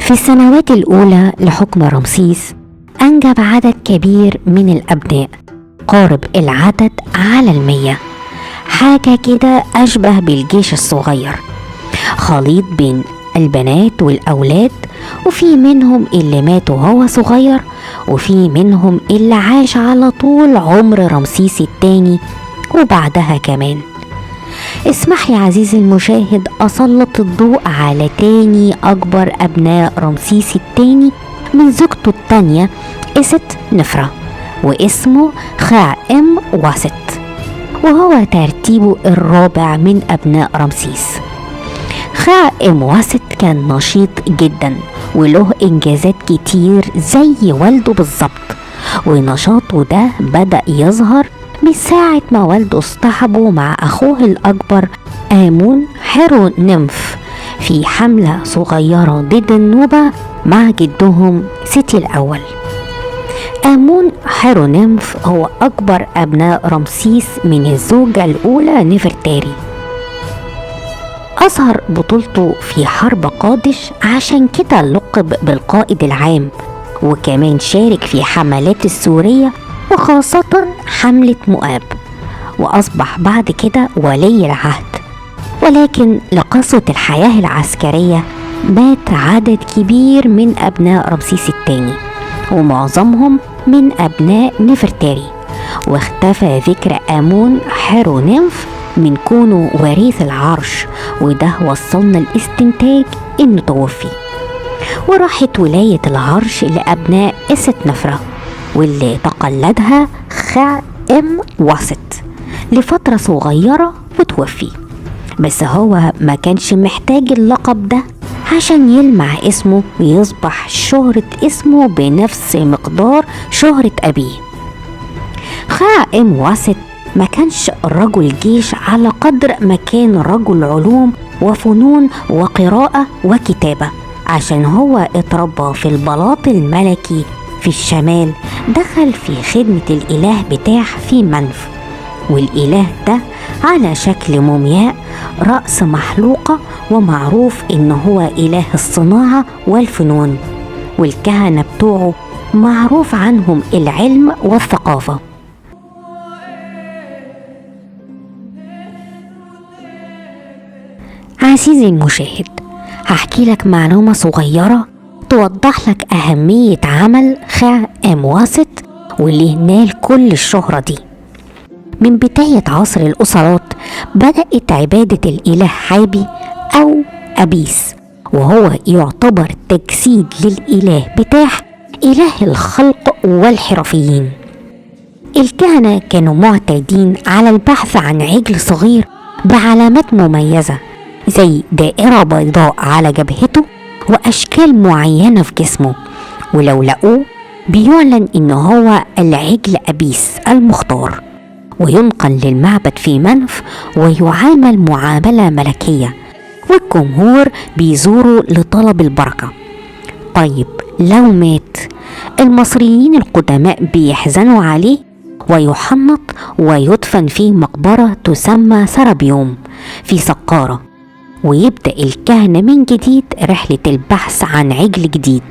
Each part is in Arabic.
في السنوات الأولى لحكم رمسيس أنجب عدد كبير من الأبناء، قارب العدد على 100، حاجة كده أشبه بالجيش الصغير، خليط بين البنات والأولاد، وفي منهم اللي مات وهو صغير، وفي منهم اللي عاش على طول عمر رمسيس الثاني وبعدها كمان. اسمح لي عزيزي المشاهد أسلط الضوء على تاني أكبر أبناء رمسيس الثاني من زوجته الثانية إست نفرة، واسمه خاءم واست، وهو ترتيبه الرابع من أبناء رمسيس. خاءم واست كان نشيط جدا وله إنجازات كتير زي والده بالظبط، ونشاطه ده بدأ يظهر من ساعة ما والده اصطحبه مع أخوه الأكبر آمون حرو نمف في حملة صغيرة ضد النوبة مع جدهم سيتي الأول. آمون حرو نمف هو أكبر أبناء رمسيس من الزوجة الأولى نفرتاري. أظهر بطولته في حرب قادش، عشان كده لقب بالقائد العام، وكمان شارك في حملات السورية وخاصة حملة مؤاب، وأصبح بعد كده ولي العهد. ولكن لقسوة الحياة العسكرية مات عدد كبير من أبناء رمسيس الثاني، ومعظمهم من أبناء نفرتاري، واختفى ذكر آمون حرو نمف من كونه وريث العرش، وده وصلنا الاستنتاج انه توفي، وراحت ولاية العرش لأبناء إست نفرة، واللي تقلدها خاءم واست لفترة صغيرة وتوفي. بس هو ما كانش محتاج اللقب ده عشان يلمع اسمه ويصبح شهرة اسمه بنفس مقدار شهرة أبيه. خاءم واست ما كانش رجل جيش على قدر ما كان رجل علوم وفنون وقراءة وكتابة، عشان هو اتربى في البلاط الملكي في الشمال. دخل في خدمة الإله بتاح في منف، والإله ده على شكل مومياء رأس محلوقة، ومعروف إن هو إله الصناعة والفنون، والكهنة بتوعه معروف عنهم العلم والثقافة. عزيزي المشاهد، هحكي لك معلومة صغيرة توضح لك أهمية عمل خاءم واست واللي نال كل الشهرة دي. من بداية عصر الأسرات بدأت عبادة الإله حابي أو أبيس، وهو يعتبر تجسيد للإله بتاح إله الخلق والحرفيين. الكهنة كانوا معتادين على البحث عن عجل صغير بعلامات مميزة زي دائرة بيضاء على جبهته وأشكال معينة في جسمه، ولو لقوه بيعلن إنه هو العجل أبيس المختار، وينقل للمعبد في منف ويعامل معاملة ملكية، والجمهور بيزوروا لطلب البركة. طيب لو مات، المصريين القدماء بيحزنوا عليه ويحنط ويدفن في مقبرة تسمى سرابيوم في سقارة، ويبدأ الكهنة من جديد رحلة البحث عن عجل جديد.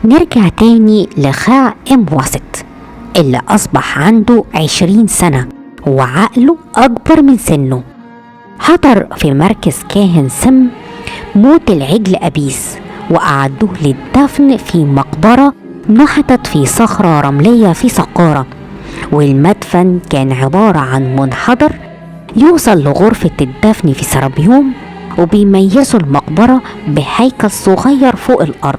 نرجع تاني لخاءم واست اللي أصبح عنده 20 سنة وعقله أكبر من سنه. حضر في مركز كاهن سم موت العجل أبيس، وأعدوه للدفن في مقبرة نحتت في صخرة رملية في سقارة، والمدفن كان عبارة عن منحدر يوصل لغرفة الدفن في سرابيوم، وبيميزوا المقبرة بهيكل صغير فوق الأرض،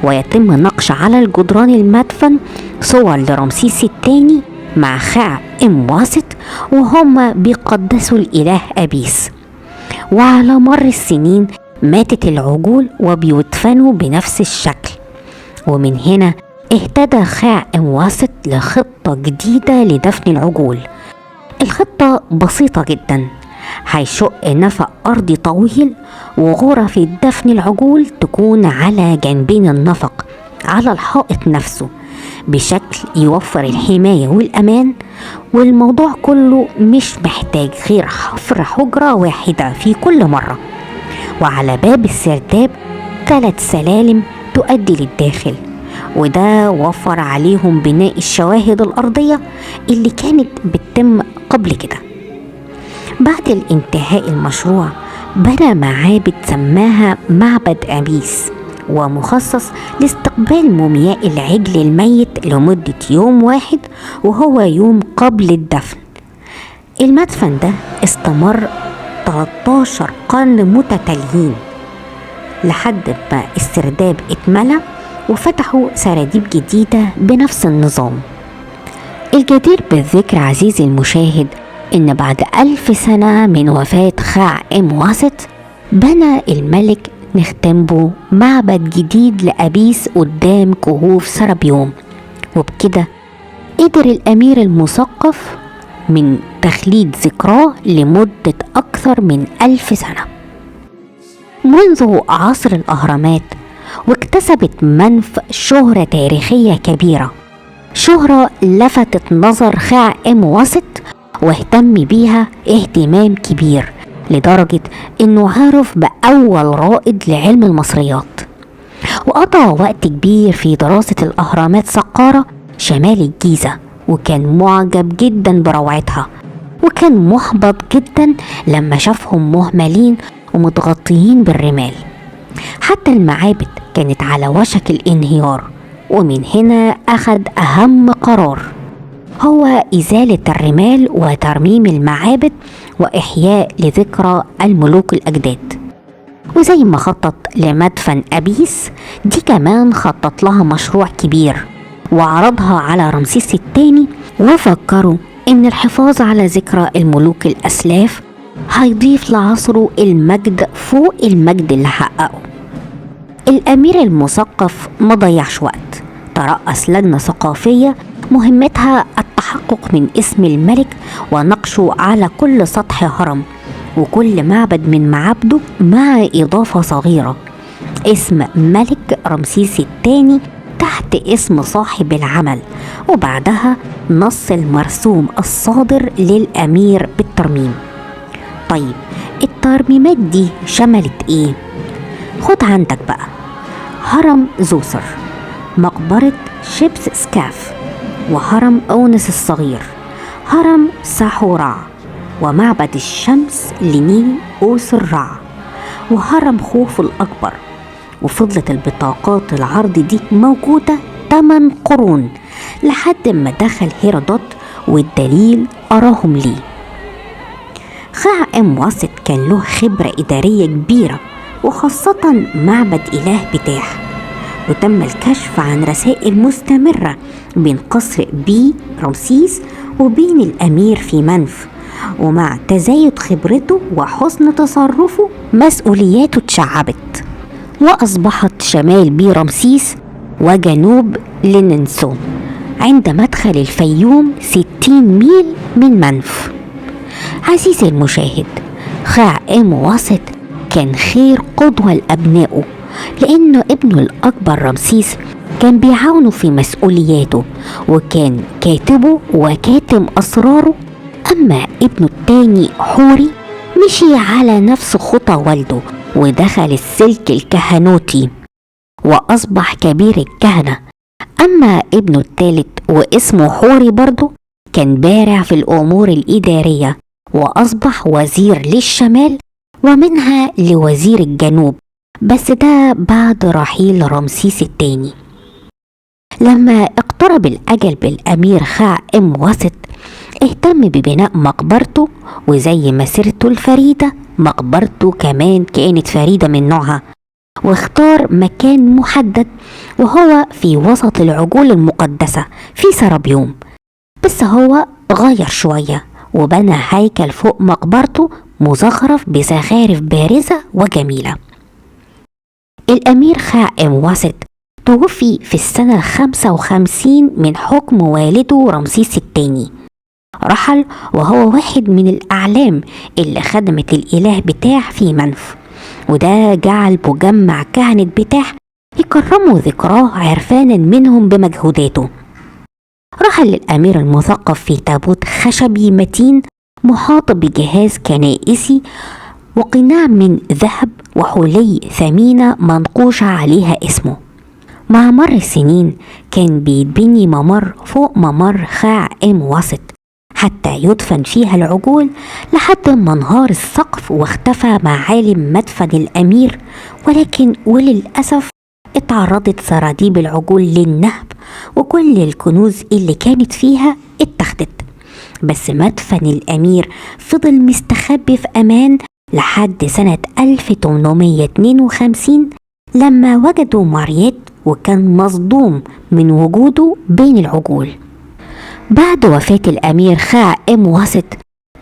ويتم نقش على الجدران المدفن صور لرمسيس الثاني مع خاءم واست وهم بيقدسوا الإله أبيس. وعلى مر السنين ماتت العجول وبيدفنوا بنفس الشكل، ومن هنا اهتدى خاءم واست لخطة جديدة لدفن العجول. الخطة بسيطة جدا، هيشق نفق أرضي طويل، وغرف دفن العجول تكون على جانبين النفق على الحائط نفسه بشكل يوفر الحماية والأمان. والموضوع كله مش محتاج غير حفر حجرة واحدة في كل مرة، وعلى باب السرداب 3 سلالم تؤدي للداخل، وده وفر عليهم بناء الشواهد الأرضية اللي كانت بتتم قبل كده. بعد الانتهاء المشروع بنى معابد سماها معبد أبيس، ومخصص لاستقبال مومياء العجل الميت لمدة يوم واحد، وهو يوم قبل الدفن. المدفن ده استمر 13 قرن متتاليين لحد ما السرداب اتملى وفتحوا سراديب جديدة بنفس النظام. الجدير بالذكر عزيزي المشاهد إن بعد 1000 سنة من وفاة خا-إم-وست بنى الملك نختنبو معبد جديد لأبيس قدام كهوف سرابيوم، وبكده قدر الأمير المثقف من تخليد ذكراه لمدة أكثر من 1000 سنة. منذ عصر الأهرامات واكتسبت منف شهرة تاريخية كبيرة، شهرة لفتت نظر خا-إم-وست واهتم بيها اهتمام كبير لدرجة انه عرف بأول رائد لعلم المصريات، وقضى وقت كبير في دراسة الأهرامات سقارة شمال الجيزة، وكان معجب جدا بروعتها، وكان محبط جدا لما شافهم مهملين ومتغطيين بالرمال. حتى المعابد كانت على وشك الانهيار، ومن هنا أخذ أهم قرار، هو إزالة الرمال وترميم المعابد وإحياء لذكرى الملوك الأجداد. وزي ما خطط لمدفن أبيس، دي كمان خطط لها مشروع كبير وعرضها على رمسيس الثاني، وفكروا إن الحفاظ على ذكرى الملوك الأسلاف هيضيف لعصره المجد فوق المجد اللي حققه. الأمير المثقف ما ضيعش وقت، ترأس لجنة ثقافية مهمتها التحقق من اسم الملك ونقشه على كل سطح هرم وكل معبد من معابده، مع إضافة صغيرة اسم ملك رمسيس الثاني تحت اسم صاحب العمل، وبعدها نص المرسوم الصادر للأمير بالترميم. طيب الترميمات دي شملت ايه؟ خد عندك بقى هرم زوسر، مقبرة شبس سكاف، وهرم أونس الصغير، هرم ساحورع، ومعبد الشمس لني أوس الرع، وهرم خوف الأكبر. وفضلت البطاقات العرض دي موجودة 8 قرون لحد ما دخل هيرودوت والدليل أراهم ليه. خا-إم-وست كان له خبرة إدارية كبيرة، وخاصة معبد إله بتاح، وتم الكشف عن رسائل مستمرة بين قصر بي رمسيس وبين الأمير في منف، ومع تزايد خبرته وحسن تصرفه مسؤولياته اتشعبت، وأصبحت شمال بي رمسيس وجنوب ليننسو عند مدخل الفيوم 60 ميل من منف. عزيزي المشاهد، خا-إم-وست كان خير قدوة لأبنائه، لأنه ابنه الأكبر رمسيس كان بيعاونه في مسؤولياته، وكان كاتبه وكاتم أسراره. أما ابنه التاني حوري مشي على نفس خطى والده ودخل السلك الكهنوتي وأصبح كبير الكهنة. أما ابنه الثالث واسمه حوري برضه كان بارع في الأمور الإدارية وأصبح وزير للشمال ومنها لوزير الجنوب، بس ده بعد رحيل رمسيس الثاني. لما اقترب الأجل بالأمير خا-إم-وست اهتم ببناء مقبرته، وزي مسيرته الفريدة مقبرته كمان كانت فريدة من نوعها، واختار مكان محدد وهو في وسط العجول المقدسة في سرابيوم. بس هو غير شوية وبنى هيكل فوق مقبرته مزخرف بزخارف بارزة وجميلة. الأمير خا-إم-وست توفي في السنة 55 من حكم والده رمسيس الثاني. رحل وهو واحد من الأعلام اللي خدمت الإله بتاح في منف، وده جعل مجمع كهنة بتاح يكرموا ذكراه عرفانا منهم بمجهوداته. رحل الأمير المثقف في تابوت خشبي متين محاط بجهاز كنائسي وقناع من ذهب وحلي ثمينة منقوش عليها اسمه. مع مر السنين كان بيتبني ممر فوق ممر خاع واسط حتى يدفن فيها العجول، لحد ما انهار السقف واختفى معالم مدفن الأمير. وللأسف اتعرضت سراديب العجول للنهب، وكل الكنوز اللي كانت فيها اتاخدت، بس مدفن الأمير فضل مستخبي في أمان لحد سنة 1852 لما وجدوا مارييت، وكان مصدوم من وجوده بين العجول. بعد وفاة الأمير خاع واسط،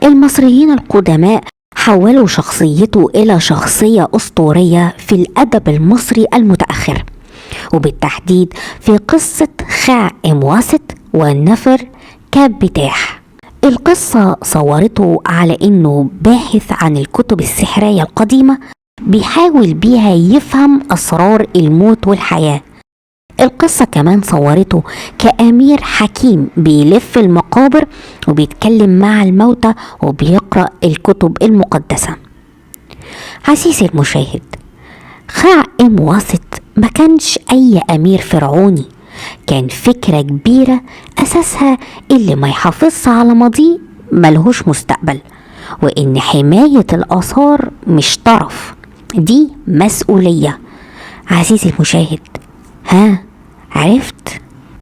المصريين القدماء حولوا شخصيته إلى شخصية أسطورية في الأدب المصري المتأخر، وبالتحديد في قصة خاع واسط والنفر كبتاح. القصة صورته على إنه باحث عن الكتب السحرية القديمة بيحاول بيها يفهم أسرار الموت والحياة. القصة كمان صورته كأمير حكيم بيلف المقابر وبيتكلم مع الموتى وبيقرأ الكتب المقدسة. عزيزي المشاهد، خاع واسط ما كانش أي أمير فرعوني، كان فكرة كبيرة أساسها اللي ما يحافظش على ماضيه ملهوش مستقبل، وإن حماية الآثار مش طرف، دي مسؤولية. عزيزي المشاهد، ها عرفت؟